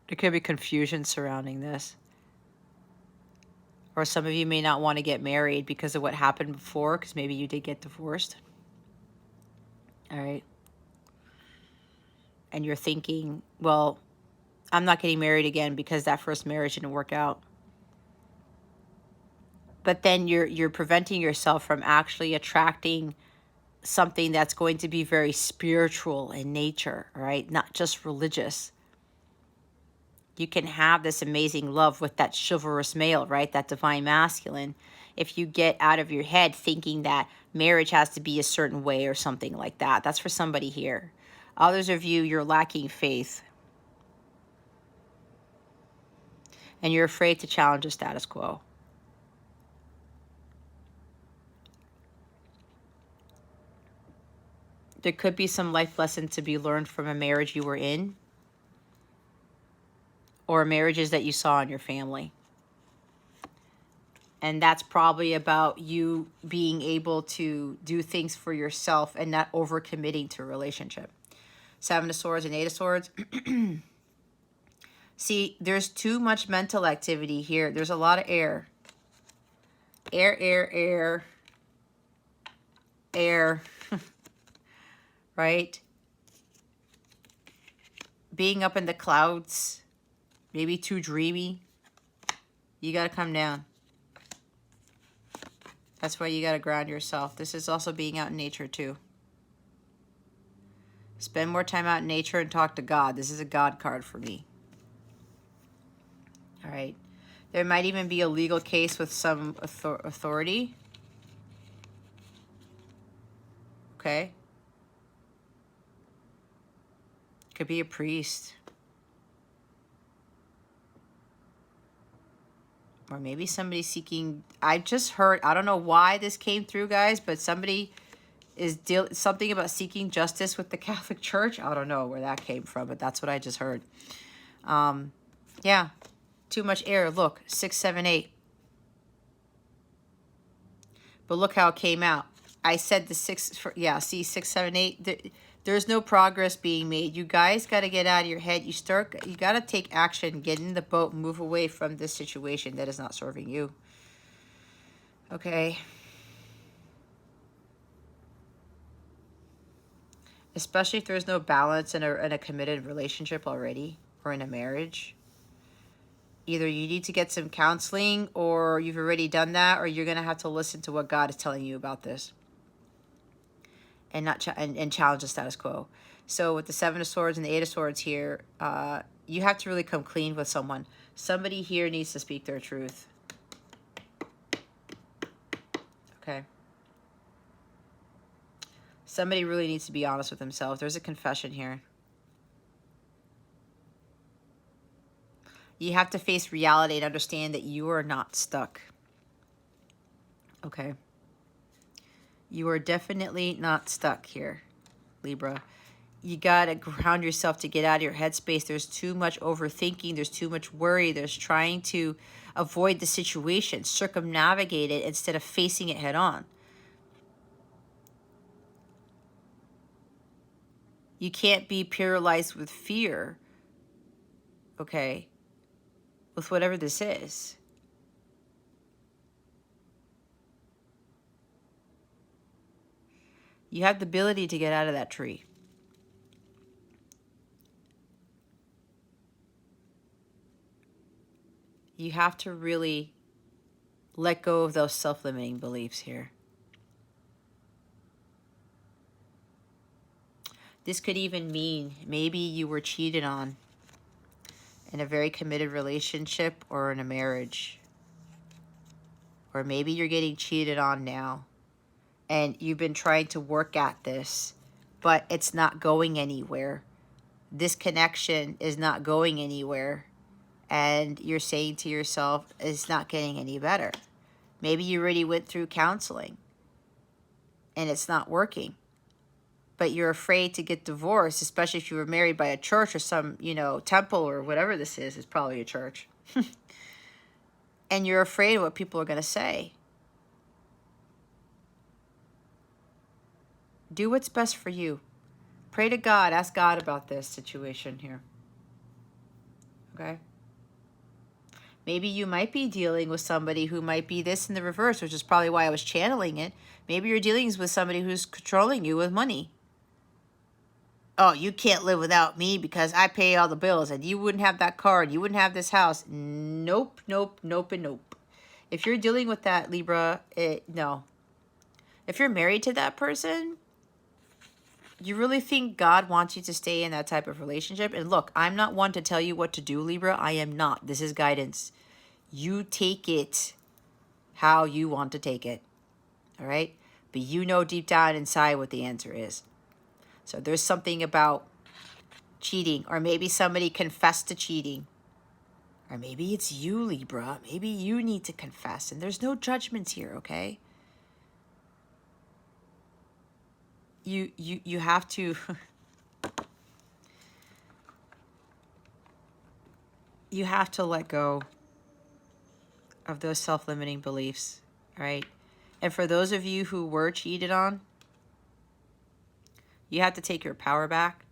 There could be confusion surrounding this. Or some of you may not want to get married because of what happened before, because maybe you did get divorced. All right. And you're thinking, well, I'm not getting married again because that first marriage didn't work out. But then you're preventing yourself from actually attracting something that's going to be very spiritual in nature, right? Not just religious. You can have this amazing love with that chivalrous male, right? That divine masculine. If you get out of your head thinking that marriage has to be a certain way or something like that, that's for somebody here. Others of you, you're lacking faith. And you're afraid to challenge the status quo. There could be some life lesson to be learned from a marriage you were in. or marriages that you saw in your family. And that's probably about you being able to do things for yourself and not overcommitting to a relationship. Seven of Swords and Eight of Swords. See, there's too much mental activity here. There's a lot of air. Air, air, air. Air. Right? Being up in the clouds. Maybe too dreamy. You got to come down. That's why you got to ground yourself. This is also being out in nature too. Spend more time out in nature and talk to God. This is a God card for me. All right. There might even be a legal case with some authority. Okay. Could be a priest. Or maybe somebody seeking, I just heard, I don't know why this came through, guys, but somebody is something about seeking justice with the Catholic Church. I don't know where that came from, but that's what I just heard. Yeah, too much air. Look, 6, 7, 8. But look how it came out. I said the 6, yeah, see, 6, 7, 8. There's no progress being made. You guys got to get out of your head. You got to take action, get in the boat, move away from this situation that is not serving you. Okay. Especially if there's no balance in a committed relationship already or in a marriage. Either you need to get some counseling or you've already done that, or you're going to have to listen to what God is telling you about this. And not and challenge the status quo. So with the 7 of Swords and the 8 of Swords here, you have to really come clean with someone. Somebody here needs to speak their truth. Okay. Somebody really needs to be honest with themselves. There's a confession here. You have to face reality and understand that you are not stuck. Okay. You are definitely not stuck here, Libra. You got to ground yourself to get out of your headspace. There's too much overthinking. There's too much worry. There's trying to avoid the situation, circumnavigate it instead of facing it head on. You can't be paralyzed with fear, okay, with whatever this is. You have the ability to get out of that tree. You have to really let go of those self-limiting beliefs here. This could even mean maybe you were cheated on in a very committed relationship or in a marriage. Or maybe you're getting cheated on now and you've been trying to work at this, but it's not going anywhere. This connection is not going anywhere. And you're saying to yourself, it's not getting any better. Maybe you already went through counseling and it's not working. But you're afraid to get divorced, especially if you were married by a church or some, temple or whatever this is. It's probably a church. And you're afraid of what people are going to say. Do what's best for you. Pray to God. Ask God about this situation here. Okay? Maybe you might be dealing with somebody who might be this in the reverse, which is probably why I was channeling it. Maybe you're dealing with somebody who's controlling you with money. Oh, you can't live without me because I pay all the bills and you wouldn't have that car and you wouldn't have this house. Nope, nope, nope, and nope. If you're dealing with that, Libra, no. If you're married to that person, you really think God wants you to stay in that type of relationship? And look, I'm not one to tell you what to do, Libra. I am not. This is guidance. You take it how you want to take it. All right? But you know deep down inside what the answer is. So there's something about cheating, or maybe somebody confessed to cheating. Or maybe it's you, Libra. Maybe you need to confess. And there's no judgments here, okay? You have to you have to let go of those self-limiting beliefs, right? And for those of you who were cheated on, you have to take your power back.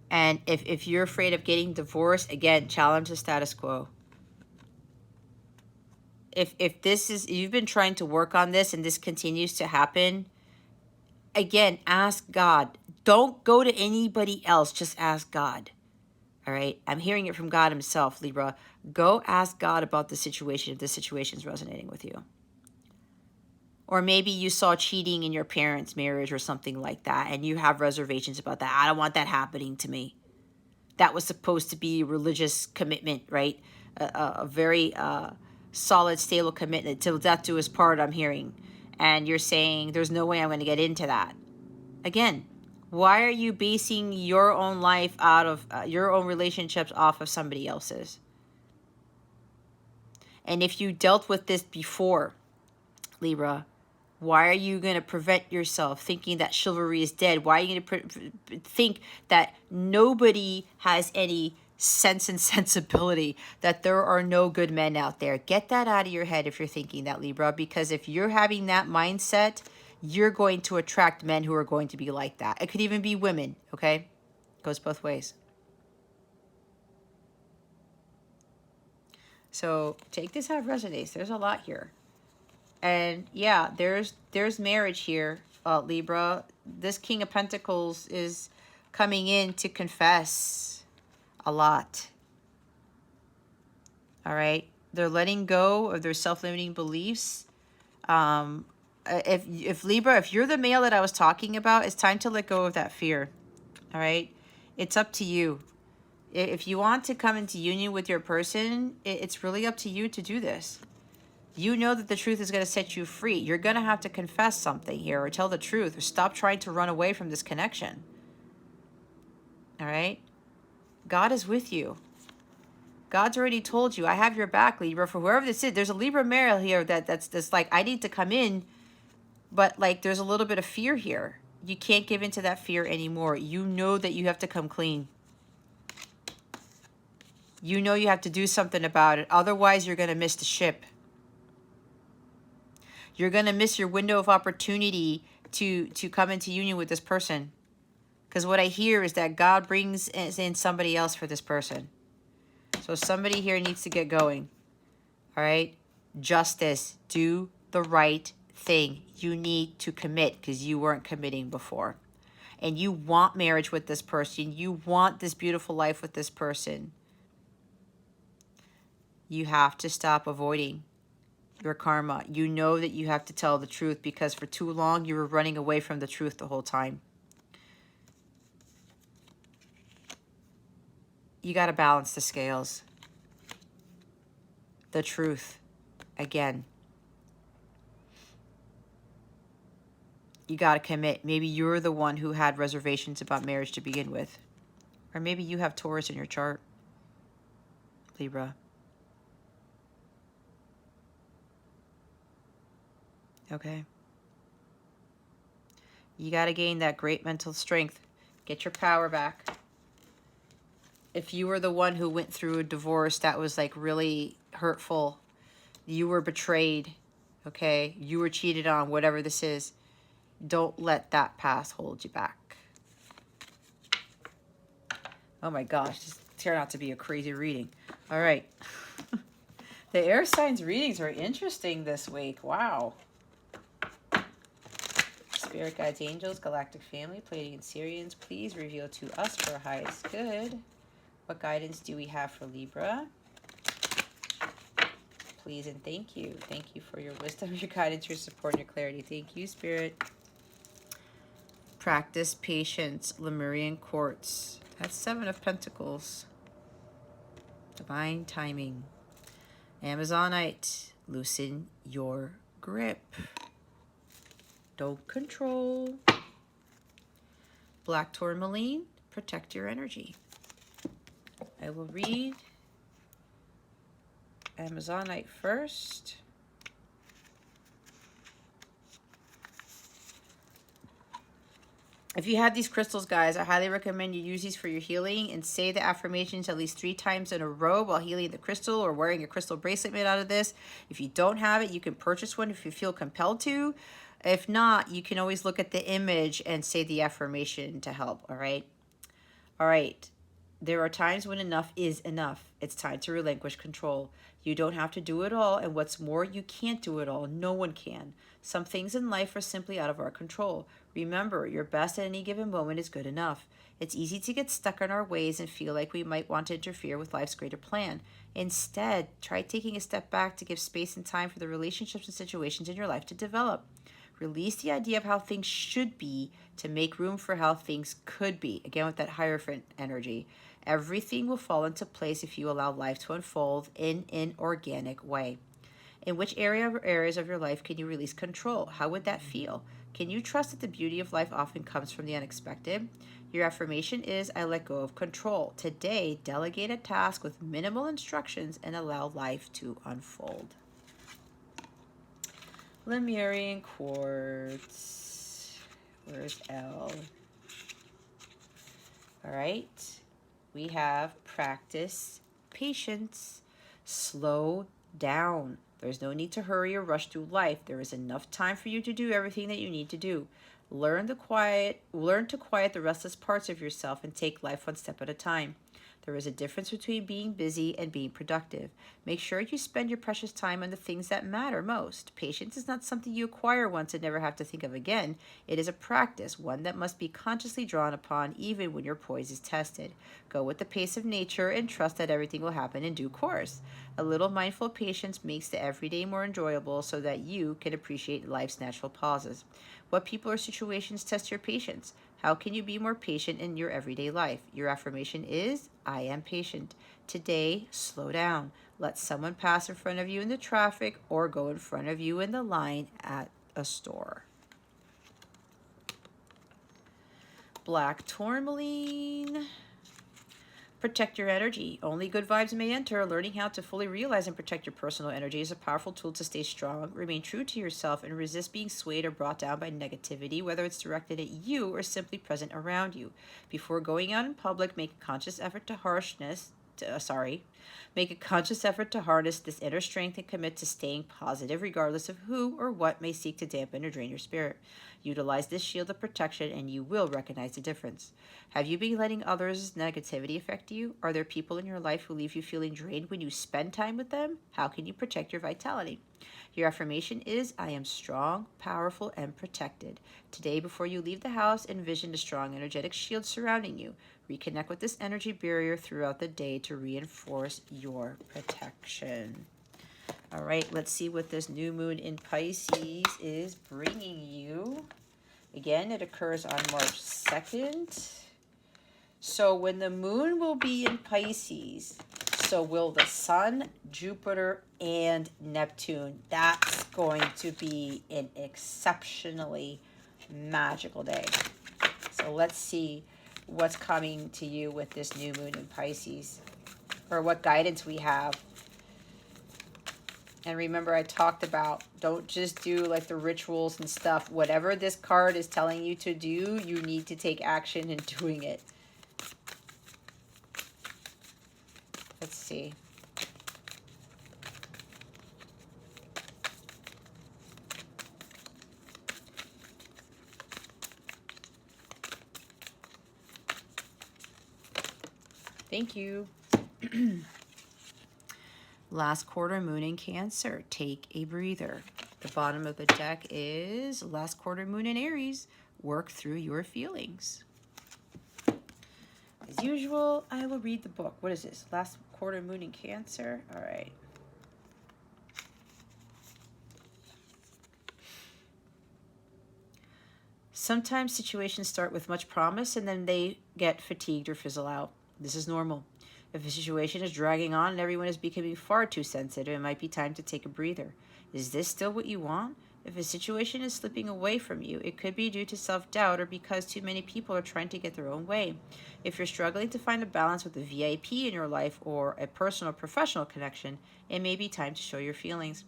And if you're afraid of getting divorced, again, challenge the status quo. If this is, you've been trying to work on this and this continues to happen, again, ask God. Don't go to anybody else. Just ask God. All right? I'm hearing it from God himself, Libra. Go ask God about the situation if this situation is resonating with you. Or maybe you saw cheating in your parents' marriage or something like that, and you have reservations about that. I don't want that happening to me. That was supposed to be religious commitment, right? A very solid, stable commitment till death do us part, I'm hearing. And you're saying, there's no way I'm going to get into that. Again, why are you basing your own life out of your own relationships off of somebody else's? And if you dealt with this before, Libra, why are you going to prevent yourself thinking that chivalry is dead? Why are you going to think that nobody has any sense and sensibility, that there are no good men out there? Get that out of your head if you're thinking that, Libra, because if you're having that mindset, you're going to attract men who are going to be like that. It could even be women, okay? Goes both ways. So take this how it resonates. There's a lot here. And yeah, there's marriage here, Libra. This King of Pentacles is coming in to confess a lot. All right? They're letting go of their self-limiting beliefs. If Libra, if you're the male that I was talking about, it's time to let go of that fear. All right? It's up to you. If you want to come into union with your person, it's really up to you to do this. You know that the truth is going to set you free. You're going to have to confess something here or tell the truth or stop trying to run away from this connection. All right? God is with you. God's already told you, I have your back, Libra. For whoever this is, there's a Libra male here that's like, I need to come in, but like there's a little bit of fear here. You can't give into that fear anymore. You know that you have to come clean. You know you have to do something about it. Otherwise, you're going to miss the ship. You're going to miss your window of opportunity to come into union with this person. Because what I hear is that God brings in somebody else for this person. So somebody here needs to get going. All right? Justice. Do the right thing. You need to commit because you weren't committing before. And you want marriage with this person. You want this beautiful life with this person. You have to stop avoiding your karma. You know that you have to tell the truth because for too long you were running away from the truth the whole time. You got to balance the scales. The truth. Again. You got to commit. Maybe you're the one who had reservations about marriage to begin with. Or maybe you have Taurus in your chart. Libra. Okay. You got to gain that great mental strength. Get your power back. If you were the one who went through a divorce that was like really hurtful, you were betrayed, okay? You were cheated on, whatever this is. Don't let that past hold you back. Oh my gosh, this turned out to be a crazy reading. All right. The air signs readings are interesting this week. Wow. Spirit guides, angels, galactic family, Pleiadian Syrians, please reveal to us for highest good. What guidance do we have for Libra? Please and thank you. Thank you for your wisdom, your guidance, your support, and your clarity. Thank you, Spirit. Practice patience, Lemurian quartz. That's 7 of Pentacles. Divine timing. Amazonite, loosen your grip. Don't control. Black Tourmaline, protect your energy. I will read Amazonite first. If you have these crystals, guys, I highly recommend you use these for your healing and say the affirmations at least 3 times in a row while healing the crystal or wearing a crystal bracelet made out of this. If you don't have it, you can purchase one if you feel compelled to. If not, you can always look at the image and say the affirmation to help, all right? All right. There are times when enough is enough. It's time to relinquish control. You don't have to do it all, and what's more, you can't do it all. No one can. Some things in life are simply out of our control. Remember, your best at any given moment is good enough. It's easy to get stuck in our ways and feel like we might want to interfere with life's greater plan. Instead, try taking a step back to give space and time for the relationships and situations in your life to develop. Release the idea of how things should be to make room for how things could be. Again, with that Hierophant energy. Everything will fall into place if you allow life to unfold in an organic way. In which area or areas of your life can you release control? How would that feel? Can you trust that the beauty of life often comes from the unexpected? Your affirmation is, I let go of control. Today, delegate a task with minimal instructions and allow life to unfold. Lemurian quartz. Where's L? All right. We have practice patience. Slow down. There's no need to hurry or rush through life. There is enough time for you to do everything that you need to do. Learn to quiet the restless parts of yourself and take life one step at a time. There is a difference between being busy and being productive. Make sure you spend your precious time on the things that matter most. Patience is not something you acquire once and never have to think of again. It is a practice, one that must be consciously drawn upon even when your poise is tested. Go with the pace of nature and trust that everything will happen in due course. A little mindful patience makes the everyday more enjoyable so that you can appreciate life's natural pauses. What people or situations test your patience? How can you be more patient in your everyday life? Your affirmation is, I am patient. Today, slow down. Let someone pass in front of you in the traffic or go in front of you in the line at a store. Black Tourmaline. Protect your energy. Only good vibes may enter. Learning how to fully realize and protect your personal energy is a powerful tool to stay strong, remain true to yourself, and resist being swayed or brought down by negativity, whether it's directed at you or simply present around you. Before going out in public, make a conscious effort to Make a conscious effort to harness this inner strength and commit to staying positive regardless of who or what may seek to dampen or drain your spirit. Utilize this shield of protection and you will recognize the difference. Have you been letting others' negativity affect you? Are there people in your life who leave you feeling drained when you spend time with them? How can you protect your vitality? Your affirmation is, I am strong, powerful, and protected. Today, before you leave the house, envision a strong energetic shield surrounding you. Reconnect with this energy barrier throughout the day to reinforce your protection. All right, let's see what this new moon in Pisces is bringing you. Again, it occurs on March 2nd. So when the moon will be in Pisces, so will the sun, Jupiter, and Neptune. That's going to be an exceptionally magical day. So let's see what's coming to you with this new moon in Pisces, or what guidance we have. And remember, I talked about, don't just do like the rituals and stuff. Whatever this card is telling you to do, you need to take action in doing it. Let's see. Thank you. Last quarter moon in Cancer. Take a breather. The bottom of the deck is last quarter moon in Aries. Work through your feelings. As usual, I will read the book. What is this? Last quarter moon in Cancer. All right. Sometimes situations start with much promise and then they get fatigued or fizzle out. This is normal. If a situation is dragging on and everyone is becoming far too sensitive, it might be time to take a breather. Is this still what you want? If a situation is slipping away from you, it could be due to self-doubt or because too many people are trying to get their own way. If you're struggling to find a balance with a VIP in your life or a personal or professional connection, it may be time to show your feelings.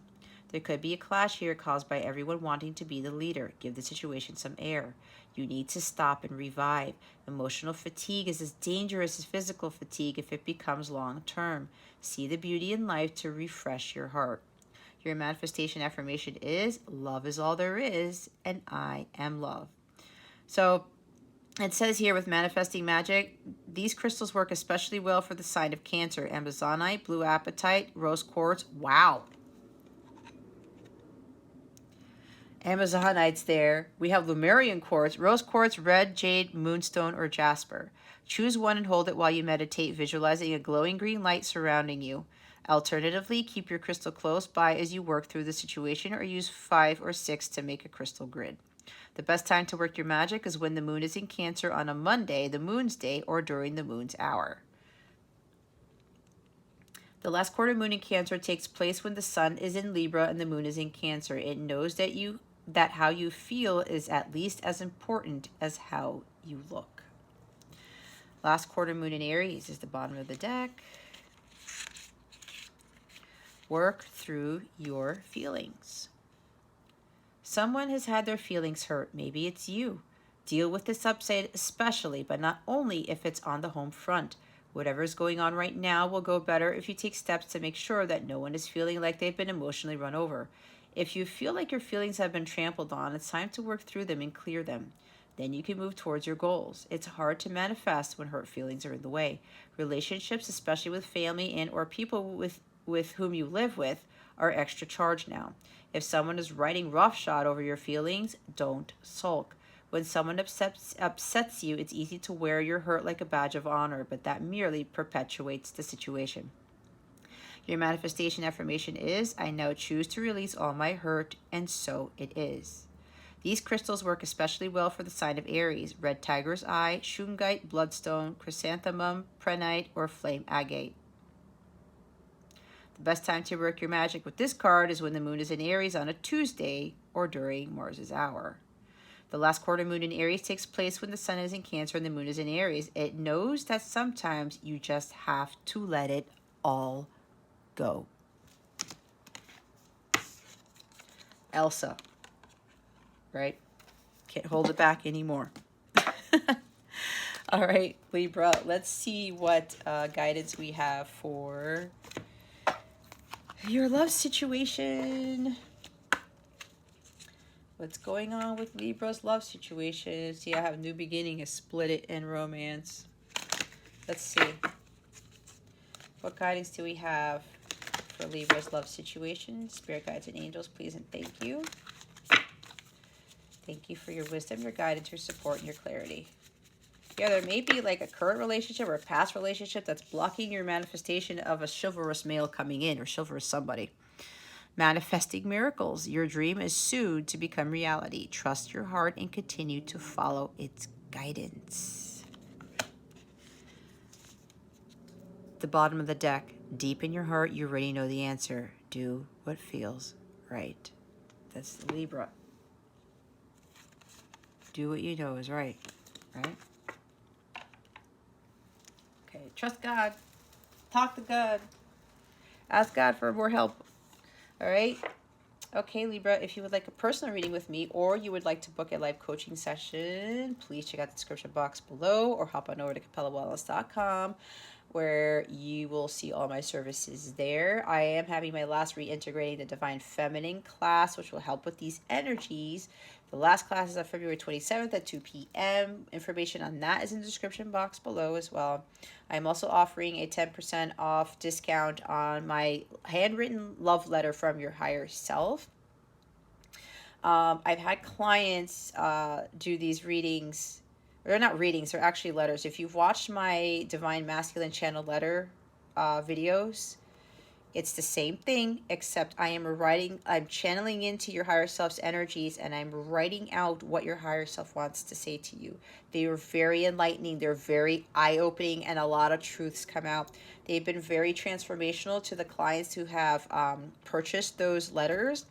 There could be a clash here caused by everyone wanting to be the leader. Give the situation some air. You need to stop and revive. Emotional fatigue is as dangerous as physical fatigue if it becomes long-term. See the beauty in life to refresh your heart. Your manifestation affirmation is, love is all there is, and I am love. So it says here with manifesting magic, these crystals work especially well for the sign of Cancer. Amazonite, blue apatite, rose quartz. Wow. Amazonites there. We have Lemurian quartz, rose quartz, red, jade, moonstone, or jasper. Choose one and hold it while you meditate, visualizing a glowing green light surrounding you. Alternatively, keep your crystal close by as you work through the situation, or use 5 or 6 to make a crystal grid. The best time to work your magic is when the moon is in Cancer on a Monday, the moon's day, or during the moon's hour. The last quarter moon in Cancer takes place when the sun is in Libra and the moon is in Cancer. It knows that how you feel is at least as important as how you look. Last quarter moon in Aries is the bottom of the deck. Work through your feelings. Someone has had their feelings hurt. Maybe it's you. Deal with this upset especially, but not only if it's on the home front. Whatever is going on right now will go better if you take steps to make sure that no one is feeling like they've been emotionally run over. If you feel like your feelings have been trampled on, it's time to work through them and clear them. Then you can move towards your goals. It's hard to manifest when hurt feelings are in the way. Relationships, especially with family and or people with whom you live with, are extra charged now. If someone is riding roughshod over your feelings, don't sulk. When someone upsets you, it's easy to wear your hurt like a badge of honor, but that merely perpetuates the situation. Your manifestation affirmation is, I now choose to release all my hurt, and so it is. These crystals work especially well for the sign of Aries: red tiger's eye, shungite, bloodstone, chrysanthemum, prehnite, or flame agate. The best time to work your magic with this card is when the moon is in Aries on a Tuesday or during Mars's hour. The last quarter moon in Aries takes place when the sun is in Cancer and the moon is in Aries. It knows that sometimes you just have to let it all go. Elsa, right? Can't hold it back anymore. All right, Libra, let's see what guidance we have for your love situation. What's going on with Libra's love situation? See, I have new beginning, a split it in romance. Let's see. What guidance do we have for Libra's love situation? Spirit guides and angels, please and thank you. Thank you for your wisdom, your guidance, your support, and your clarity. Yeah, there may be like a current relationship or a past relationship that's blocking your manifestation of a chivalrous male coming in, or chivalrous somebody. Manifesting miracles. Your dream is soon to become reality. Trust your heart and continue to follow its guidance. The bottom of the deck. Deep in your heart, you already know the answer. Do what feels right. That's Libra. Do what you know is right. Right? Okay, trust God. Talk to God. Ask God for more help. All right. Okay, Libra, if you would like a personal reading with me or you would like to book a live coaching session, please check out the description box below or hop on over to capellawellness.com, where you will see all my services there. I am having my last Reintegrating the Divine Feminine class, which will help with these energies. The last class is on February 27th at 2 p.m. Information on that is in the description box below as well. I'm also offering a 10% off discount on my handwritten love letter from your higher self. I've had clients do these readings. They're not readings, they're actually letters. If you've watched my Divine Masculine Channel letter videos, it's the same thing, except I'm channeling into your higher self's energies, and I'm writing out what your higher self wants to say to you. They are very enlightening. They're very eye-opening, and a lot of truths come out. They've been very transformational to the clients who have purchased those letters.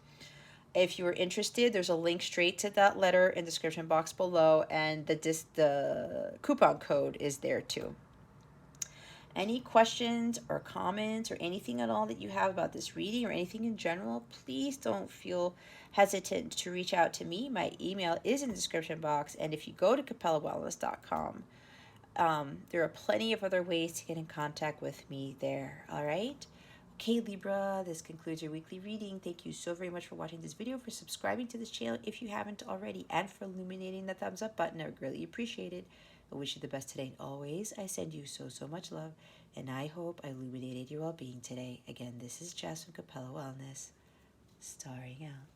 If you're interested, there's a link straight to that letter in the description box below, and the coupon code is there too. Any questions or comments or anything at all that you have about this reading or anything in general, please don't feel hesitant to reach out to me. My email is in the description box, and if you go to capellawellness.com, there are plenty of other ways to get in contact with me there. All right. Okay, Libra, this concludes your weekly reading. Thank you so very much for watching this video, for subscribing to this channel if you haven't already, and for illuminating the thumbs up button. I would really appreciate it. I wish you the best today, and always I send you so, so much love, and I hope I illuminated your well-being today. Again, this is Jess from Capella Wellness, starring out.